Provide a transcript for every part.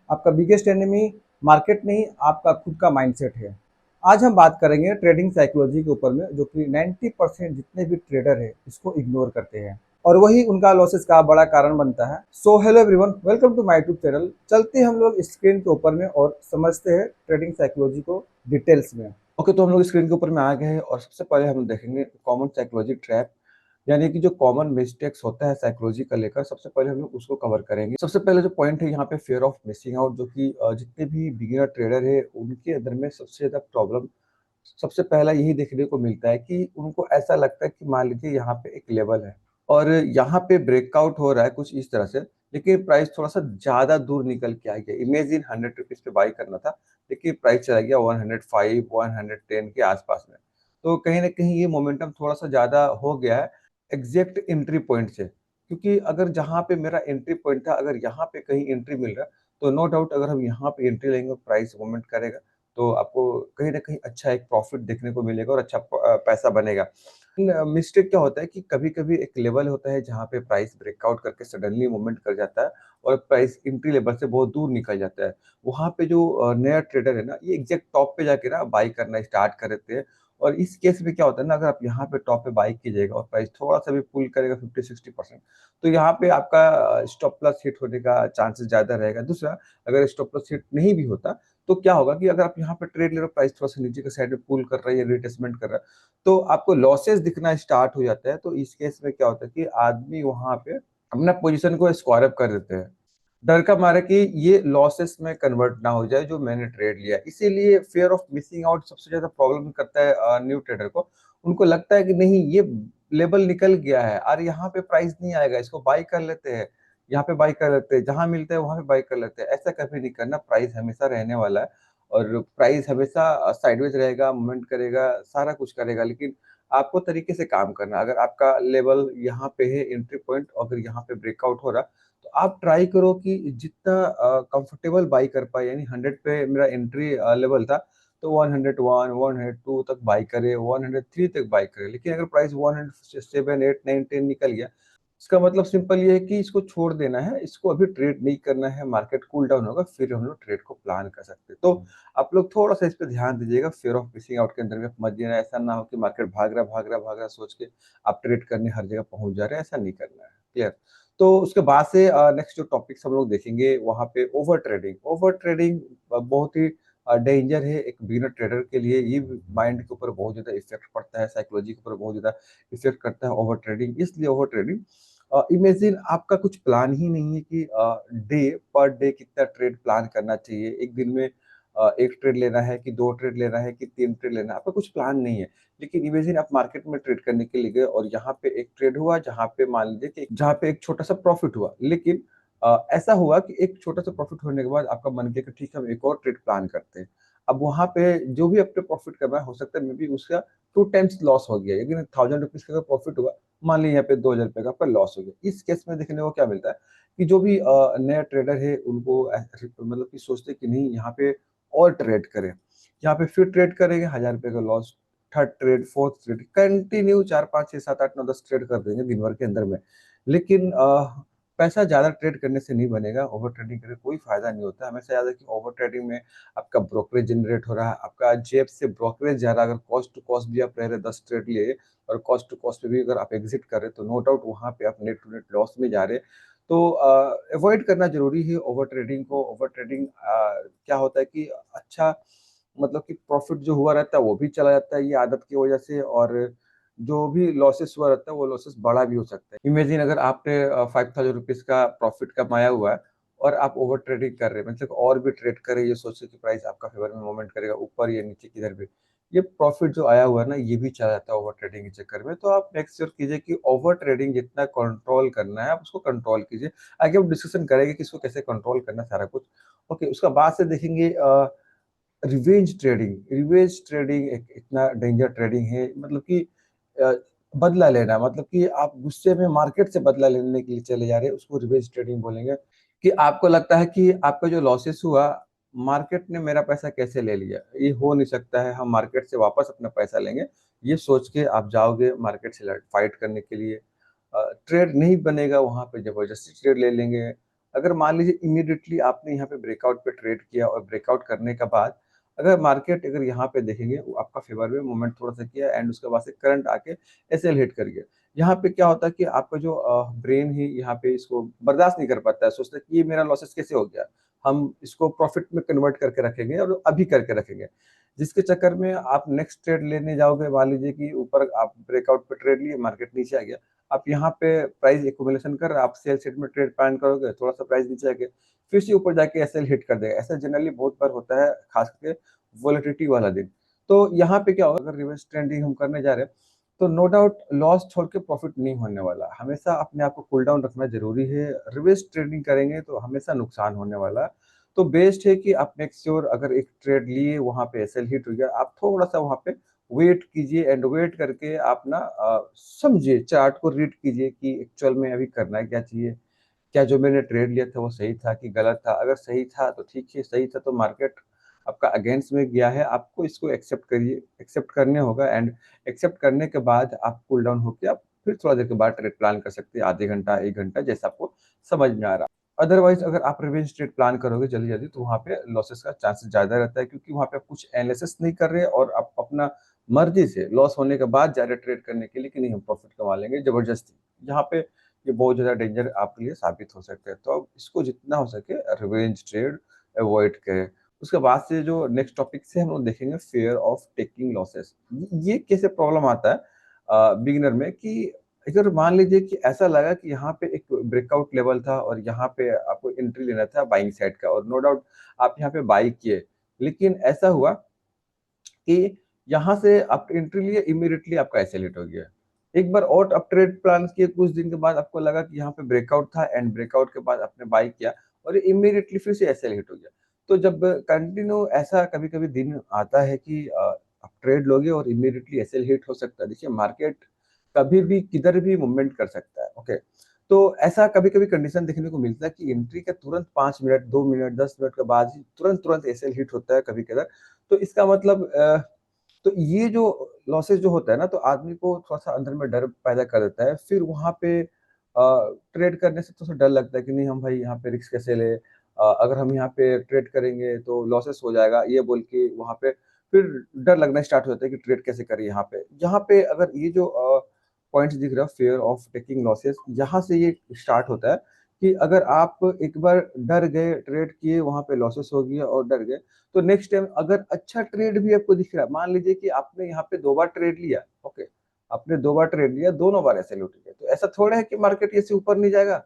आपका biggest enemy market नहीं, आपका खुद का माइंडसेट है। आज हम बात करेंगे ट्रेडिंग साइकोलॉजी के ऊपर में, जो कि 90% जितने भी ट्रेडर है इसको इग्नोर करते हैं और वही उनका लॉसेस का बड़ा कारण बनता है। So hello everyone, welcome to my YouTube channel. चलते हैं हम लोग स्क्रीन के ऊपर में और समझते हैं ट्रेडिंग साइकोलॉजी को डिटेल्स में। ओके, तो हम लोग स्क्रीन के ऊपर में आ गए हैं और सबसे पहले हम देखेंगे कॉमन साइकोलॉजी ट्रैप, यानी कि जो कॉमन मिस्टेक्स होता है साइकोलॉजी का लेकर, सबसे पहले हम लोग उसको कवर करेंगे। सबसे पहले जो पॉइंट है यहाँ पे फियर ऑफ मिसिंग आउट, जो कि जितने भी बिगिनर ट्रेडर है उनके अंदर में सबसे ज़्यादा प्रॉब्लम सबसे पहला यही देखने को मिलता है कि उनको ऐसा लगता है कि मान लीजिए यहाँ पे एक लेवल है और यहाँ पे ब्रेकआउट हो रहा है कुछ इस तरह से, लेकिन प्राइस थोड़ा-सा ज़्यादा दूर निकल के आ गया। इमेजिन ₹100 पे बाय करना था, लेकिन प्राइस चला गया 105, 110 के आस-पास में। तो कहीं न कहीं ये मोमेंटम थोड़ा-सा ज़्यादा हो गया है एग्ज़ैक्ट एंट्री पॉइंट से। क्योंकि अगर जहाँ पे मेरा एंट्री पॉइंट था, अगर यहाँ पे कहीं एंट्री मिल रहा है, तो नो डाउट अगर हम यहाँ पे एंट्री लेंगे और प्राइस मूवमेंट करेगा, तो आपको कहीं न कहीं अच्छा एक प्रॉफ़िट देखने को मिलेगा और अच्छा पैसा बनेगा। मिस्टेक क्या होता है कि कभी-कभी एक लेवल होता है जहाँ पे प्राइस ब्रेकआउट करके सडनली मूवमेंट कर जाता है और प्राइस एंट्री लेवल से बहुत दूर निकल जाता है। वहाँ पे जो नया ट्रेडर है ना, ये एग्ज़ैक्ट टॉप पे जाके ना बाय करना स्टार्ट कर देते हैं और इस केस में क्या होता है ना, अगर आप यहाँ पे टॉप पे बाय कीजिएगा और प्राइस थोड़ा-सा भी पुल करेगा 50-60%, तो यहाँ पे आपका स्टॉप लॉस हिट होने का चांसेस ज़्यादा रहेगा। दूसरा, अगर स्टॉप लॉस हिट नहीं भी होता, तो क्या होगा कि अगर आप यहाँ पे ट्रेड ले रहे हो, प्राइस थोड़ा-सा नीचे के साइड में पुल कर रहा है या रिट्रेसमेंट कर रहा है, तो आपको लॉसेस दिखना स्टार्ट हो जाता है। तो इस केस में क्या होता है कि आदमी वहाँ पे अपना पोज़ीशन को स्क्वायर अप कर देते हैं। डर का मारे कि ये लॉसेस में कन्वर्ट ना हो जाए जो मैंने ट्रेड लिया। इसीलिए फ़ियर ऑफ मिसिंग आउट सबसे ज़्यादा प्रॉब्लम करता है न्यू ट्रेडर को। उनको लगता है कि नहीं, ये लेवल निकल गया है और यहाँ पे प्राइस नहीं आएगा, इसको बाय कर लेते हैं, यहाँ पे बाय कर लेते हैं, जहाँ मिलता है वहाँ पे बाय कर लेते हैं। ऐसा कभी नहीं करना, प्राइस हमेशा रहने वाला है और प्राइस हमेशा साइडवेज़ रहेगा, मूवमेंट करेगा, सारा कुछ करेगा, लेकिन आपको तरीके से काम करना है। अगर आपका लेवल यहाँ पे है एंट्री पॉइंट, अगर यहाँ पे ब्रेकआउट हो रहा, तो आप ट्राई करो कि जितना कंफर्टेबल बाय कर पाए, यानी 100 पे मेरा एंट्री लेवल था, तो 101, 102 तक बाय करें, 103 तक बाय करें। लेकिन अगर प्राइस 107, 8, 9, 10 निकल गया, इसका मतलब सिंपल ये है कि इसको छोड़ देना है, इसको अभी ट्रेड नहीं करना है, मार्केट कूल डाउन होगा, फिर हम लोग ट्रेड को प्लान कर सकते हैं। तो आप लोग थोड़ा-सा इस पे ध्यान दीजिएगा, फियर ऑफ मिसिंग आउट के अंदर में मत जाना। ऐसा ना हो कि मार्केट भाग रहा, भाग रहा, भाग रहा सोच के आप ट्रेड करने हर जगह पहुँच जा रहे हैं, ऐसा नहीं करना है। क्लियर? तो उसके बाद से नेक्स्ट जो टॉपिक्स हम लोग देखेंगे वहाँ पे ओवर ट्रेडिंग। ओवर ट्रेडिंग बहुत ही डेंजर है एक बिगिनर ट्रेडर के लिए। ये माइंड के ऊपर बहुत ज़्यादा इफ़ेक्ट पड़ता है, साइकोलॉजी के ऊपर बहुत ज़्यादा इफ़ेक्ट करता है ओवर ट्रेडिंग। इसलिए ओवर ट्रेडिंग इमेजिन आपका कुछ प्लान ही नहीं है कि डे पर डे कितना ट्रेड प्लान करना चाहिए। एक दिन में 1 ट्रेड लेना है कि 2 ट्रेड लेना है कि 3 ट्रेड लेना है, आपका कुछ प्लान नहीं है। लेकिन इमेजिन आप मार्केट में ट्रेड करने के लिए गए और यहाँ पे एक ट्रेड हुआ जहाँ पे मान लीजिए कि जहाँ पे एक छोटा-सा प्रॉफिट हुआ। लेकिन ऐसा हुआ कि एक छोटा-सा प्रॉफिट होने के बाद आपका मन किया कि ठीक है, हम एक और ट्रेड प्लान करते हैं। अब वहाँ पे जो भी आपने प्रॉफिट कमाया, हो सकता है मे बी उसका 2 टाइम्स लॉस हो गया। लेकिन ₹1000 का अगर प्रॉफिट हुआ, मान लीजिए यहाँ पे ₹2000 का आपका लॉस हो गया। इस केस में देखने को क्या मिलता है कि जो भी नया ट्रेडर है उनको मतलब कि सोचते हैं कि नहीं, यहाँ पे और ट्रेड करें। यहाँ पे फिर ट्रेड करेंगे, ₹1000 का loss, third trade, fourth trade, continue 4, 5, 6, 7, 8, 9, 10 trade कर देंगे दिन भर के अंदर में। लेकिन पैसा ज़्यादा ट्रेड करने से नहीं बनेगा, ओवर ट्रेडिंग करके कोई फ़ायदा नहीं होता। हमेशा याद रखिए, ओवर ट्रेडिंग में आपका ब्रोकरेज जनरेट हो रहा है, आपका जेब से ब्रोकरेज जा रहा है। अगर कॉस्ट टू कॉस्ट भी आप रह रहे 10 ट्रेड लिए और कॉस्ट टू कॉस्ट पे भी अगर आप एग्ज़िट कर रहे हैं, तो नो डाउट वहाँ पे आप नेट टू नेट लॉस में जा रहे हैं। तो अवॉइड करना ज़रूरी है ओवर ट्रेडिंग को। ओवर ट्रेडिंग क्या होता है कि अच्छा, मतलब कि प्रॉफ़िट जो हुआ रहता है वो भी चला जाता है ये आदत की वज़ह से, और जो भी लॉसेस हुआ रहता है वो लॉसेस बड़ा भी हो सकता है। इमेजिन अगर आपने ₹5000 का प्रॉफ़िट कमाया हुआ है और आप ओवर ट्रेडिंग कर रहे हैं, मतलब और भी ट्रेड कर रहे हैं, ये सोच के कि प्राइस आपका फ़ेवर में मूवमेंट करेगा ऊपर या नीचे किधर भी। ये प्रॉफ़िट जो आया हुआ है ना, ये भी चला जाता है ओवर ट्रेडिंग के चक्कर में। तो आप मेक श्योर कीजिए कि ओवर ट्रेडिंग जितना कंट्रोल करना है, आप उसको कंट्रोल कीजिए। आगे हम डिस्कशन करेंगे कि इसको कैसे कंट्रोल करना है सारा कुछ। ओके, उसके बाद से देखेंगे रिवेंज ट्रेडिंग। रिवेंज ट्रेडिंग एक इतना डेंजर ट्रेडिंग है, मतलब कि अ, बदला लेना, मतलब कि आप गुस्से में मार्केट से बदला लेने के लिए चले जा रहे हैं, उसको रिवेंज ट्रेडिंग बोलेंगे। कि आपको लगता है कि आपका जो लॉसेस हुआ, मार्केट ने मेरा पैसा कैसे ले लिया? ये हो नहीं सकता है, हम मार्केट से वापस अपना पैसा लेंगे। ये सोच के आप जाओगे मार्केट से फाइट करने के लिए। ट्रेड नहीं बनेगा, वहाँ पे ज़बरदस्ती ट्रेड ले लेंगे। अगर मान लीजिए इमीडिएटली आपने यहाँ पे ब्रेकआउट पे ट्रेड किया और ब्रेकआउट करने के बाद अगर मार्केट अगर यहाँ पे देखेंगे वो आपका फेवर में मूवमेंट थोड़ा-सा किया एंड उसके बाद से करंट आके एसएल हिट कर गया। यहाँ पे क्या होता है कि आपका जो ब्रेन ही यहाँ पे इसको बर्दाश्त नहीं कर पाता है, सोचता है कि ये मेरा लॉसेस कैसे हो गया? हम इसको प्रॉफिट में कन्वर्ट करके रखेंगे और अभी करके रखेंगे। जिसके चक्कर में आप नेक्स्ट ट्रेड लेने जाओगे, मान लीजिए कि ऊपर आप ब्रेकआउट पे ट्रेड लिए, मार्केट नीचे आ गया। आप यहाँ पे प्राइस एक्यूमुलेशन कर आप सेल सेट में ट्रेड प्लान करोगे, थोड़ा-सा प्राइस नीचे आ गया, फिर से ऊपर जाके एसएल हिट कर देगा। ऐसा जनरली बहुत बार होता है, खास करके वोलेटिलिटी वाला दिन। तो यहाँ पे क्या होगा, अगर रिवर्स ट्रेंडिंग हम करने जा रहे हैं, तो नो डाउट लॉस छोड़ के प्रॉफिट नहीं होने वाला। हमेशा अपने आप को कूल डाउन रखना ज़रूरी है। रिवर्स ट्रेडिंग करेंगे तो हमेशा नुकसान होने वाला है। तो बेस्ट है कि आप मेक श्योर अगर एक ट्रेड लिए, वहाँ पे एसएल हिट हो गया, आप थोड़ा-सा वहाँ पे वेट कीजिए एंड वेट करके आप ना समझिए, चार्ट को रीड कीजिए कि एक्चुअल में अभी करना क्या चाहिए? क्या जो मैंने ट्रेड लिया था वो सही था कि गलत था? अगर सही था तो ठीक है, सही था तो मार्केट आपका अगेंस्ट में गया है, आपको इसको एक्सेप्ट करिए, एक्सेप्ट करने होगा एंड एक्सेप्ट करने के बाद आप कूल डाउन होके आप फिर थोड़ा देर के बाद ट्रेड प्लान कर सकते हैं, आधे घंटा, 1 घंटा जैसा आपको समझ में आ रहा। अदरवाइज़ अगर आप रिवेंज ट्रेड प्लान करोगे जल्दी-जल्दी तो वहाँ पे लॉसेस का चांसेस ज़्यादा रहता है, क्योंकि वहाँ पे आप कुछ एनालिसिस नहीं कर रहे और आप अपना मर्ज़ी से लॉस होने के बाद जा रहे ट्रेड करने के लिए कि नहीं हम प्रॉफिट कमा लेंगे ज़बरदस्ती। यहाँ पे ये बहुत ज़्यादा डेंजर आपके लिए साबित हो सकता है। तो आप इसको जितना हो सके रिवेंज ट्रेड अवॉइड करें। उसके बाद से जो नेक्स्ट टॉपिक से हम लोग देखेंगे फियर ऑफ टेकिंग लॉसेस। ये कैसे प्रॉब्लम आता है बिगिनर में कि अगर मान लीजिए कि ऐसा लगा कि यहाँ पे एक ब्रेकआउट लेवल था और यहाँ पे आपको एंट्री लेना था बाइंग साइड का और नो डाउट आप यहाँ पे बाई किए। लेकिन ऐसा हुआ कि यहाँ से आप एंट्री लिए, इमीडिएटली आपका एसएल हिट हो गया। एक बार और आप ट्रेड प्लान किए, कुछ दिन के बाद आपको लगा कि यहाँ पे ब्रेकआउट था एंड ब्रेकआउट के बाद आपने बाय किया और इमीडिएटली फिर से एसएल हिट हो गया। तो जब कंटिन्यू ऐसा कभी-कभी दिन आता है कि आप ट्रेड लोगे और इमीडिएटली एसएल हिट हो सकता है। देखिए मार्केट कभी भी किधर भी मूवमेंट कर सकता है, ओके। तो ऐसा कभी-कभी कंडीशन देखने को मिलता है कि एंट्री के तुरंत 5 मिनट, 2 मिनट, 10 मिनट के बाद ही तुरंत-तुरंत एसएल हिट होता है कभी-कभार। तो इसका मतलब तो ये जो लॉसेस जो होता है ना, तो आदमी को थोड़ा-सा अंदर में डर पैदा कर देता है। फिर वहाँ पे ट्रेड करने से थोड़ा-सा डर लगता है कि नहीं हम भाई यहाँ पे रिस्क कैसे लें? अगर हम यहाँ पे ट्रेड करेंगे तो लॉसेस हो जाएगा, ये बोल के वहाँ पे फिर डर लगना स्टार्ट हो जाता है कि ट्रेड कैसे करें यहाँ पे। यहाँ पे अगर ये जो पॉइंट्स दिख रहा है फियर ऑफ टेकिंग लॉसेस, यहाँ से ये स्टार्ट होता है कि अगर आप एक बार डर गए, ट्रेड किए, वहाँ पे लॉसेस हो गया और डर गए, तो नेक्स्ट टाइम अगर अच्छा ट्रेड भी आपको दिख रहा है, मान लीजिए कि आपने यहाँ पे 2 बार ट्रेड लिया, ओके, आपने 2 बार ट्रेड लिया, दोनों बार ऐसे लूट गए, तो ऐसा थोड़ा है कि मार्केट ऐसे ऊपर नहीं जाएगा।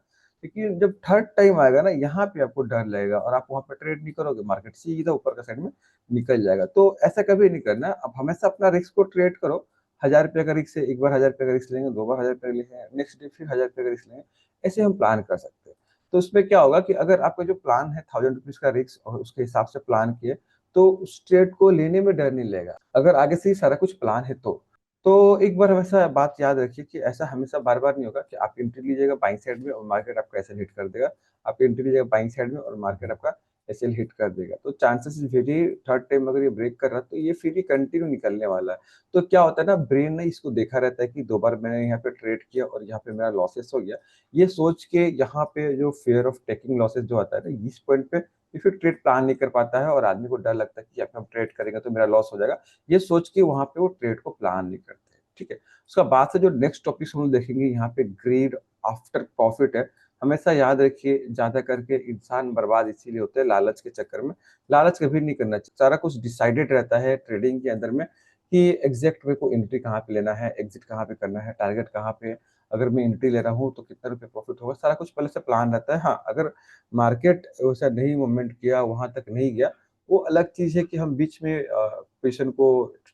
लेकिन जब थर्ड टाइम आएगा ना, यहाँ पे आपको डर लगेगा और आप वहाँ पे ट्रेड नहीं करोगे, मार्केट सीधा ऊपर का साइड में निकल जाएगा। तो ऐसा कभी नहीं करना, आप हमेशा अपना रिस्क को ट्रेड करो। ₹1000 का रिस्क है, एक बार ₹1000 का रिस्क लेंगे, 2 बार ₹1000 का लेंगे, नेक्स्ट डे फिर ₹1000 का रिस्क लेंगे, ऐसे हम प्लान कर सकते हैं। तो उसमें क्या होगा कि अगर आपका जो प्लान है ₹1000 का रिस्क और उसके हिसाब से प्लान किए, तो उस ट्रेड को लेने में डर नहीं लगेगा। अगर आगे से ही सारा कुछ प्लान है तो। तो एक बार हमेशा बात याद रखिए कि ऐसा हमेशा बार-बार नहीं होगा कि आप एंट्री लीजिएगा बाइंग साइड में और मार्केट आपका एसएल हिट कर देगा। आप एंट्री लीजिएगा बाइंग साइड में और मार्केट आपका एसएल हिट कर देगा। तो chances is very, third time अगर ये ब्रेक कर रहा है तो ये फिर ही कंटिन्यू निकलने वाला है। तो क्या होता है ना, ब्रेन ने इसको देखा रहता है कि 2 बार मैंने यहाँ पे ट्रेड किया और यहाँ पे मेरा लॉसेस हो गया। ये सोच के यहाँ पे जो फियर ऑफ टेकिंग लॉसेस जो आता है ना, इस पॉइंट पे ये फिर ट्रेड प्लान नहीं कर पाता है और आदमी को डर लगता है कि अब हम ट्रेड करेंगे तो मेरा लॉस हो जाएगा। ये सोच के वहाँ पे वो ट्रेड को प्लान नहीं करते हैं, ठीक है? उसका बाद से जो नेक्स्ट टॉपिक्स हम लोग देखेंगे यहाँ पे ग्रीड आफ्टर प्रॉफिट है। हमेशा याद रखिए, ज़्यादा करके इंसान बर्बाद इसीलिए होते हैं लालच के चक्कर में। लालच कभी नहीं करना चाहिए। सारा कुछ डिसाइडेड रहता है ट्रेडिंग के अंदर में कि एग्ज़ैक्ट मेरे को एंट्री कहाँ पे लेना है, एग्ज़िट कहाँ पे करना है, टारगेट कहाँ पे है, अगर मैं एंट्री ले रहा हूँ तो कितना रुपए प्रॉफिट होगा, सारा कुछ पहले से प्लान रहता है। हाँ, अगर मार्केट वैसा नहीं मूवमेंट किया, वहाँ तक नहीं गया, वो अलग चीज़ है कि हम बीच में पोज़ीशन को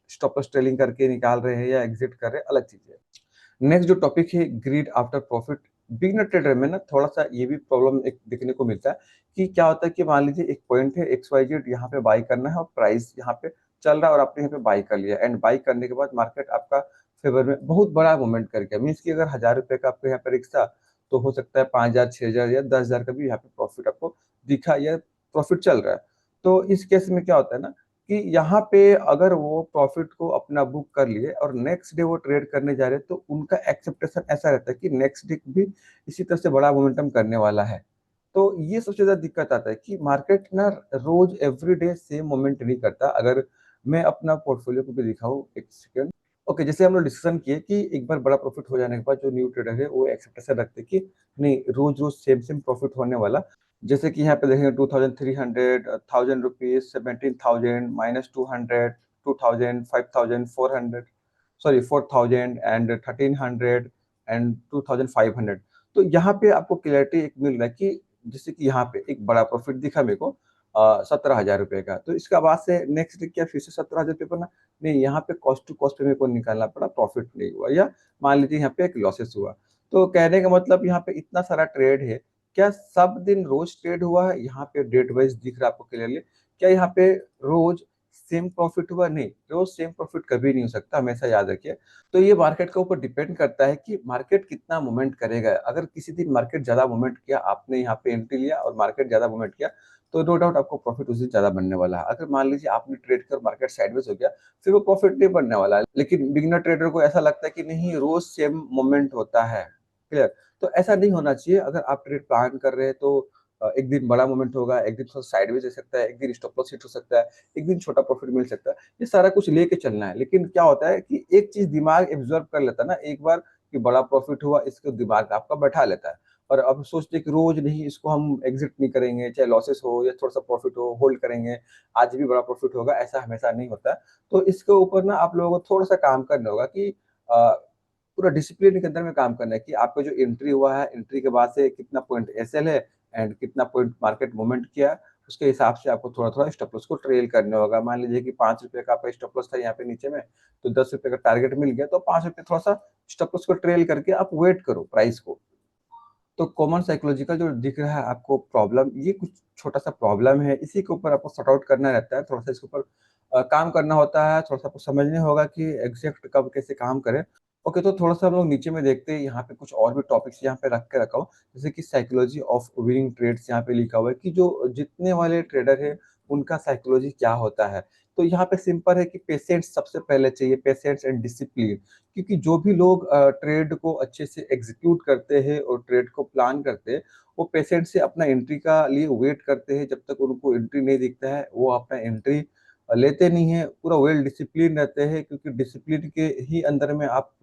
स्टॉप लॉस ट्रेलिंग करके निकाल रहे हैं या एग्ज़िट कर रहे हैं, अलग चीज़ है। नेक्स्ट जो टॉपिक है greed after profit. Beginner trader में ना थोड़ा-सा ये भी प्रॉब्लम एक देखने को मिलता है कि क्या होता है कि मान लीजिए एक पॉइंट है एक्स-वाई-ज़ेड, यहाँ पे बाय करना है और प्राइस यहाँ पे चल रहा है और आपने यहाँ पे बाय कर लिया एंड बाय करने के बाद मार्केट आपका फेवर में बहुत बड़ा मूवमेंट कर गया। मीन्स कि अगर ₹1000 का आपके यहाँ पे रिस्क था, तो हो सकता है 5000, 6000 या 10,000 का भी यहाँ पे प्रॉफिट आपको दिखा या प्रॉफिट चल रहा है। तो इस केस में क्या होता है ना कि यहाँ पे अगर वो प्रॉफिट को अपना बुक कर लिए और नेक्स्ट डे वो ट्रेड करने जा रहे हैं, तो उनका एक्सेप्टेशन ऐसा रहता है कि नेक्स्ट डे भी इसी तरह से बड़ा मोमेंटम करने वाला है। तो ये सबसे ज़्यादा दिक्कत आता है कि मार्केट ना रोज़ एवरीडे सेम मोमेंट नहीं करता। अगर मैं अपना पोर्टफ़ोलियो को भी दिखाऊँ, एक सेकंड। ओके, जैसे हम लोग डिस्कशन किए कि एक बार बड़ा प्रॉफ़िट हो जाने के बाद जो न्यू ट्रेडर है, वो एक्सपेक्टेशन रखते हैं कि नहीं, रोज़-रोज़ सेम-सेम प्रॉफ़िट होने वाला। जैसे कि यहाँ पे देखेंगे 2300, 1000 रुपीज़, 17,000, -200, 2000, 5000, 400, सॉरी 4000 एंड 1300 एंड 2500। तो यहाँ पे आपको क्लैरिटी एक मिल रहा है कि जैसे कि यहाँ पे एक बड़ा प्रॉफिट दिखा मेरे को 17,000 रुपए का। तो इसका बाद से नेक्स्ट डे क्या फिर से 17,000 रुपए बना? नहीं, यहाँ पे कॉस्ट टू कॉस्ट पे मेरे को निकालना पड़ा, प्रॉफिट नहीं हुआ, या मान लीजिए यहाँ पे एक लॉसेस हुआ। तो कहने का मतलब यहाँ पे इतना सारा ट्रेड है, क्या सब दिन रोज़ ट्रेड हुआ है? यहाँ पे डेट वाइज़ दिख रहा है आपको क्लियरली। क्या यहाँ पे रोज़ सेम प्रॉफिट हुआ? नहीं, रोज़ सेम प्रॉफिट कभी नहीं हो सकता, हमेशा याद रखिए। तो ये मार्केट के ऊपर डिपेंड करता है कि मार्केट कितना मूवमेंट करेगा। अगर किसी दिन मार्केट ज़्यादा मूवमेंट किया, आपने यहाँ पे एंट्री लिया और मार्केट ज़्यादा मूवमेंट किया, तो नो डाउट आपको प्रॉफिट उस दिन ज़्यादा बनने वाला है। अगर मान लीजिए आपने ट्रेड कर मार्केट साइडवेज़ हो गया, फिर वो प्रॉफिट नहीं बनने वाला है। लेकिन बिगिनर ट्रेडर को ऐसा लगता है कि नहीं, रोज़ सेम मूवमेंट होता है, क्लियर? तो ऐसा नहीं होना चाहिए। अगर आप ट्रेड प्लान कर रहे हैं तो एक दिन बड़ा मूवमेंट होगा, एक दिन थोड़ा साइडवेज़ जा सकता है, एक दिन स्टॉप लॉस हिट हो सकता है, एक दिन छोटा प्रॉफिट मिल सकता है। ये सारा कुछ लेके चलना है। लेकिन क्या होता है कि एक चीज़ दिमाग एब्ज़ॉर्ब कर लेता है ना, एक बार कि बड़ा प्रॉफिट हुआ, इसको दिमाग आपका बैठा लेता है। और अब सोचते हैं कि रोज़ नहीं, इसको हम एग्ज़िट नहीं करेंगे, चाहे लॉसेस हो या थोड़ा-सा प्रॉफिट हो, होल्ड करेंगे, आज भी बड़ा प्रॉफिट होगा, ऐसा हमेशा नहीं होता है। तो इसके ऊपर ना आप लोगों को थोड़ा-सा काम करना होगा कि पूरा डिसिप्लिन के अंदर में काम करना है कि आपका जो एंट्री हुआ है, एंट्री के बाद से कितना पॉइंट एसएल है एंड कितना पॉइंट मार्केट मूवमेंट किया है, उसके हिसाब से आपको थोड़ा-थोड़ा स्टॉप लॉस को ट्रेल करना होगा। मान लीजिए कि ₹5 का आपका स्टॉप लॉस था यहाँ पे नीचे में, तो ₹10 का टारगेट मिल गया, तो ₹5 थोड़ा-सा स्टॉप लॉस को ट्रेल करके आप वेट करो प्राइस को। तो कॉमन साइकोलॉजिकल जो दिख रहा है आपको प्रॉब्लम, ये कुछ छोटा-सा प्रॉब्लम है, इसी के ऊपर आपको सॉर्ट आउट करना रहता है, थोड़ा-सा इसके ऊपर काम करना होता है, थोड़ा-सा आपको समझने होगा कि एग्ज़ैक्ट कब कैसे काम करें। ओके, तो थोड़ा-सा हम लोग नीचे में देखते हैं, यहाँ पे कुछ और भी टॉपिक्स यहाँ पे रख के रखा हूँ, जैसे कि साइकोलॉजी ऑफ विनिंग ट्रेड्स यहाँ पे लिखा हुआ है कि जो जीतने वाले ट्रेडर हैं, उनका साइकोलॉजी क्या होता है। तो यहाँ पे सिंपल है कि पेशेंस सबसे पहले चाहिए, पेशेंस एंड डिसिप्लिन। क्योंकि जो भी लोग ट्रेड को अच्छे से एग्जीक्यूट करते हैं और ट्रेड को प्लान करते हैं, वो पेशेंट से अपना एंट्री का लिए वेट करते हैं, जब तक उनको एंट्री नहीं दिखता है, वो अपना एंट्री लेते नहीं हैं, पूरा वेल डिसिप्लिन रहते हैं, क्योंकि डिसिप्लिन के ही अंदर में आप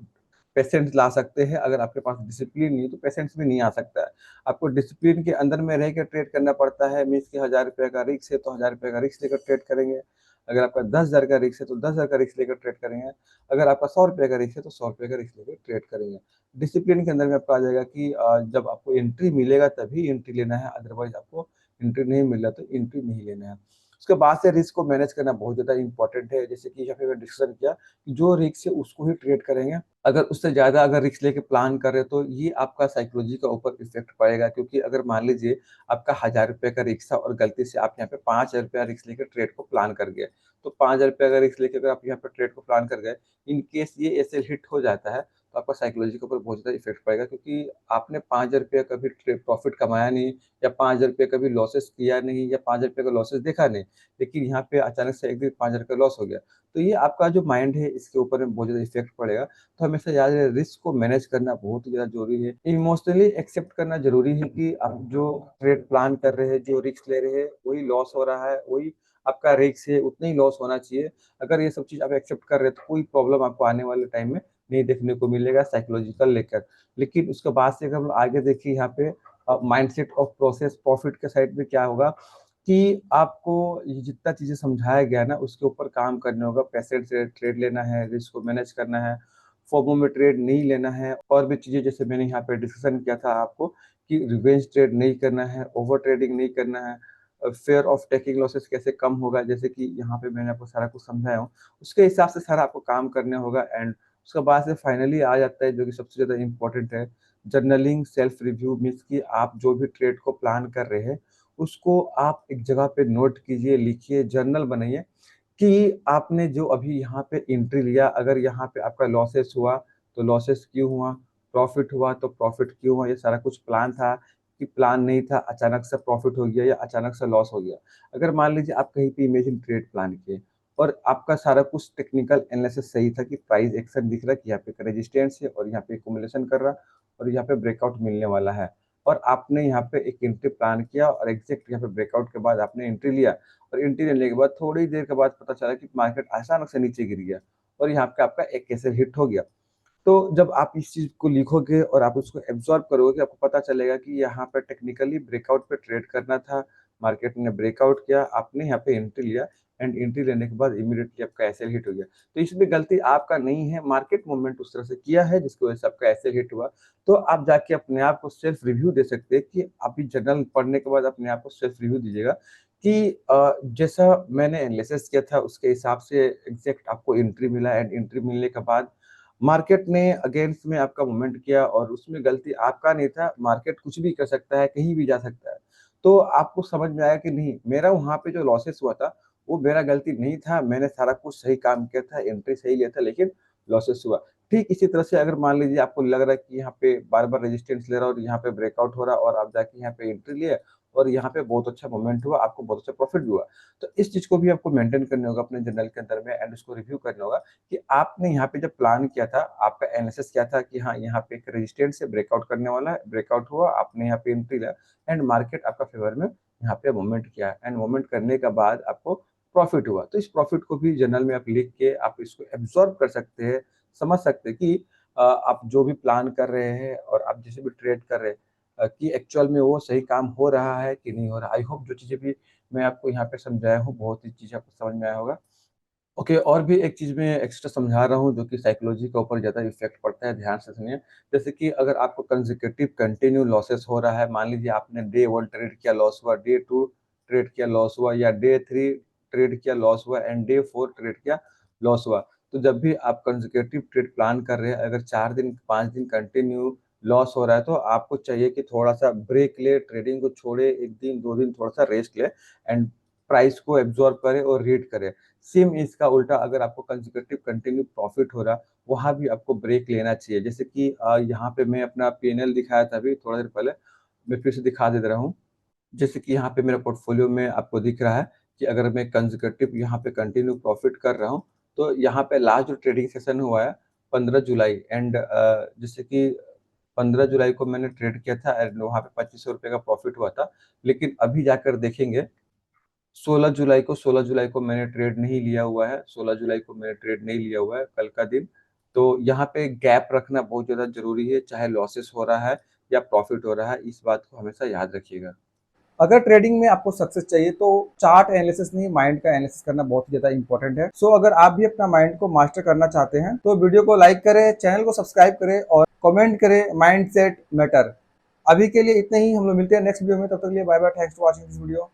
पेशेंस ला सकते हैं। अगर आपके पास डिसिप्लिन नहीं है, तो पेशेंस भी नहीं आ सकता है। आपको डिसिप्लिन के अंदर में रह के ट्रेड करना पड़ता है, मीन्स कि ₹1000 का रिस्क है, तो ₹1000 का रिस्क लेकर ट्रेड करेंगे। अगर आपका 10,000 का रिस्क है, तो 10,000 का रिस्क लेकर ट्रेड करेंगे। अगर आपका ₹100 का रिस्क है, तो ₹100 का रिस्क लेकर ट्रेड करेंगे। डिसिप्लिन के अंदर में आपको आ जाएगा कि जब आपको एंट्री मिलेगा तभी एंट्री लेना है, अदरवाइज़ आपको एंट्री नहीं मिल रहा तो एंट्री नहीं लेना है। उसके बाद से रिस्क को मैनेज करना बहुत ज़्यादा इम्पोर्टेंट है, जैसे कि यहाँ पे मैं डिस्कशन किया कि जो रिस्क है उसको ही ट्रेड करेंगे। अगर उससे ज़्यादा अगर रिस्क लेके प्लान कर रहे हो, तो ये आपका साइकोलॉजी के ऊपर इफ़ेक्ट पड़ेगा, क्योंकि अगर मान लीजिए आपका ₹1000 का रिस्क था और गलती से आप यहाँ पे ₹5000 रिस्क लेके ट्रेड को प्लान कर गए। तो ₹5000 का रिस्क लेके अगर आप यहाँ पे ट्रेड को प्लान कर गए, इन केस ये ऐसे हिट हो जाता है, तो आपका साइकोलॉजी के ऊपर बहुत ज़्यादा इफ़ेक्ट पड़ेगा, क्योंकि आपने ₹5000 कभी प्रॉफ़िट कमाया नहीं, या ₹5000 कभी लॉसेस किया नहीं, या ₹5000 का लॉसेस देखा नहीं। लेकिन यहाँ पे अचानक से एक दिन 5000 का लॉस हो गया। तो ये आपका जो माइंड है, इसके ऊपर में बहुत ज़्यादा इफ़ेक्ट पड़ेगा। तो हमेशा याद रहे, रिस्क को मैनेज करना बहुत ही ज़्यादा ज़रूरी है। इमोशनली एक्सेप्ट करना ज़रूरी है कि आप जो ट्रेड प्लान कर रहे हैं, जो रिस्क ले रहे हैं, वही लॉस हो रहा है, वही आपका रिस्क है, उतना ही लॉस होना चाहिए। अगर ये सब चीज़ आप एक्सेप्ट कर रहे हैं, तो कोई प्रॉब्लम आपको आने वाले टाइम में नहीं देखने को मिलेगा साइकोलॉजिकल लेकर। लेकिन उसके बाद से अगर हम आगे देखिए, यहाँ पे माइंडसेट ऑफ प्रोसेस प्रॉफिट के साइड में क्या होगा कि आपको ये जितना चीज़ें समझाया गया ना, उसके ऊपर काम करना होगा। पेशेंस से ट्रेड लेना है, रिस्क को मैनेज करना है, फोमो में ट्रेड नहीं लेना है, और भी चीज़ें जैसे मैंने यहाँ पे डिस्कशन किया था आपको कि रिवेंज ट्रेड नहीं करना है, ओवर ट्रेडिंग नहीं करना है, फेयर ऑफ टेकिंग लॉसेस कैसे कम होगा, जैसे कि यहाँ पे मैंने आपको सारा कुछ समझाया हूँ। उसके हिसाब से सारा आपको काम करना होगा, एंड उसके बाद से फाइनली आ जाता है जो कि सबसे ज़्यादा इम्पोर्टेंट है, जर्नलिंग, सेल्फ रिव्यू। मीन्स कि आप जो भी ट्रेड को प्लान कर रहे हैं, उसको आप एक जगह पे नोट कीजिए, लिखिए, जर्नल बनाइए कि आपने जो अभी यहाँ पे एंट्री लिया, अगर यहाँ पे आपका लॉसेस हुआ, तो लॉसेस क्यों हुआ? प्रॉफ़िट हुआ, तो प्रॉफ़िट क्यों हुआ? ये सारा कुछ प्लान था कि प्लान नहीं था, अचानक से प्रॉफ़िट हो गया या अचानक से लॉस हो गया। अगर मान लीजिए आप कहीं पे इमेजिन ट्रेड प्लान किए और आपका सारा कुछ टेक्निकल एनालिसिस सही था कि प्राइस एक्शन दिख रहा है कि यहाँ पे एक रेजिस्टेंस है और यहाँ पे एक्यूमुलेशन कर रहा है और यहाँ पे ब्रेकआउट मिलने वाला है। और आपने यहाँ पे एक एंट्री प्लान किया और एग्जैक्ट यहाँ पे ब्रेकआउट के बाद आपने एंट्री लिया और एंट्री लेने के बाद थोड़ी देर के बाद पता चला कि मार्केट अचानक से नीचे गिर गया और यहाँ पे आपका एक कैसे हिट हो गया। तो जब आप इस चीज को लिखोगे और आप उसको एब्जॉर्ब करोगे, आपको पता चलेगा कि यहाँ पे टेक्निकली ब्रेकआउट पे ट्रेड करना था, मार्केट ने ब्रेकआउट किया, आपने यहाँ पे एंट्री लिया एंड एंट्री लेने के बाद इमीडिएटली आपका एसएल हिट हो गया। तो इसमें गलती आपका नहीं है, मार्केट मूवमेंट उस तरह से किया है जिसकी वजह से आपका एसएल हिट हुआ। तो आप जाके अपने आप को सेल्फ रिव्यू दे सकते हैं कि आप जर्नल पढ़ने के बाद अपने आप को सेल्फ रिव्यू दीजिएगा कि जैसा मैंने एनालिसिस किया था उसके हिसाब से एग्जैक्ट आपको एंट्री मिला एंड एंट्री मिलने के बाद मार्केट ने अगेंस्ट में आपका मूवमेंट किया और उसमें गलती आपका नहीं था, मार्केट कुछ भी कर सकता है, कहीं भी जा सकता है। तो आपको समझ में आया कि नहीं, मेरा वहाँ पे जो लॉसेस हुआ था, वो मेरा गलती नहीं था, मैंने सारा कुछ सही काम किया था, एंट्री सही लिया था लेकिन लॉसेस हुआ। ठीक इसी तरह से अगर मान लीजिए आपको लग रहा है कि यहाँ पे बार-बार रेजिस्टेंस ले रहा है और यहाँ पे ब्रेकआउट हो रहा है और आप जाके यहाँ पे एंट्री लिए और यहाँ पे बहुत अच्छा मूवमेंट हुआ, आपको बहुत अच्छा प्रॉफिट भी हुआ। तो इस चीज़ को भी आपको मेंटेन करना होगा अपने जर्नल के अंदर में एंड उसको रिव्यू करना होगा कि आपने यहाँ पे जब प्लान किया था, आपका एनालिसिस क्या था कि हाँ, यहाँ पे एक रेजिस्टेंस से ब्रेकआउट करने वाला है, ब्रेकआउट हुआ, आपने यहाँ पे एंट्री लिया एंड मार्केट आपका फेवर में यहाँ पे मूवमेंट किया एंड मूवमेंट करने के बाद आपको प्रॉफिट हुआ। तो इस प्रॉफिट को भी जर्नल में आप लिख के आप इसको एब्ज़ॉर्ब कर सकते हैं, समझ सकते हैं कि आप जो भी प्लान कर रहे हैं और आप जैसे भी ट्रेड कर रहे हैं कि एक्चुअल में वो सही काम हो रहा है कि नहीं हो रहा। आई होप जो चीज़ें भी मैं आपको यहाँ पे समझाया हूँ, बहुत ही चीज़ें आपको समझ में आया होगा। ओके, और भी एक चीज़ मैं एक्स्ट्रा समझा रहा हूँ जो कि साइकोलॉजी के ऊपर ज़्यादा इफ़ेक्ट पड़ता है, ध्यान से सुनिए। जैसे कि अगर आपको कंसेक्यूटिव कंटिन्यू लॉसेस हो रहा है, मान लीजिए आपने डे 1 ट्रेड किया लॉस हुआ, डे 2 ट्रेड किया लॉस हुआ या डे 3 ट्रेड किया लॉस हुआ एंड डे 4 ट्रेड किया लॉस हुआ। तो जब भी आप कंसेक्यूटिव ट्रेड प्लान कर रहे हैं, अगर 4 दिन, 5 दिन कंटिन्यू लॉस हो रहा है, तो आपको चाहिए कि थोड़ा-सा ब्रेक लें, ट्रेडिंग को छोड़े, 1 दिन, 2 दिन थोड़ा-सा रेस्ट लें एंड प्राइस को एब्ज़ॉर्ब करें और रीड करें। सेम इसका उल्टा अगर आपको कंसेक्यूटिव कंटिन्यू प्रॉफिट हो रहा, वहाँ भी आपको ब्रेक लेना चाहिए। जैसे कि यहाँ पे मैं अपना पीएनएल दिखाया था अभी थोड़ा देर पहले, मैं फिर से दिखा दे रहा हूँ। जैसे कि यहाँ पे मेरा पोर्टफ़ोलियो में आपको दिख रहा है कि अगर मैं कंसेक्यूटिव यहाँ पे कंटिन्यू प्रॉफिट कर रहा हूँ, तो यहाँ पे लास्ट जो ट्रेडिंग सेशन हुआ है 15 जुलाई एंड जैसे कि 15 जुलाई को मैंने ट्रेड किया था एंड वहाँ पे ₹2500 का प्रॉफिट हुआ था। लेकिन अभी जाकर देखेंगे 16 जुलाई को मैंने ट्रेड नहीं लिया हुआ है, 16 जुलाई को मैंने ट्रेड नहीं लिया हुआ है, कल का दिन। तो यहाँ पे गैप रखना बहुत ज़्यादा ज़रूरी है, चाहे लॉसेस हो रहा है या प्रॉफ़िट हो रहा है, इस बात को हमेशा याद रखिएगा। अगर ट्रेडिंग में आपको सक्सेस चाहिए तो चार्ट एनालिसिस नहीं, माइंड का एनालिसिस करना बहुत ही ज़्यादा इंपॉर्टेंट है। सो अगर आप भी अपना माइंड को मास्टर करना चाहते हैं तो वीडियो को लाइक करें, चैनल को सब्सक्राइब करें और कमेंट करें माइंडसेट मैटर। अभी के लिए इतना ही, हम लोग मिलते हैं नेक्स्ट वीडियो में, तब तक के लिए bye bye, thanks for watching this video.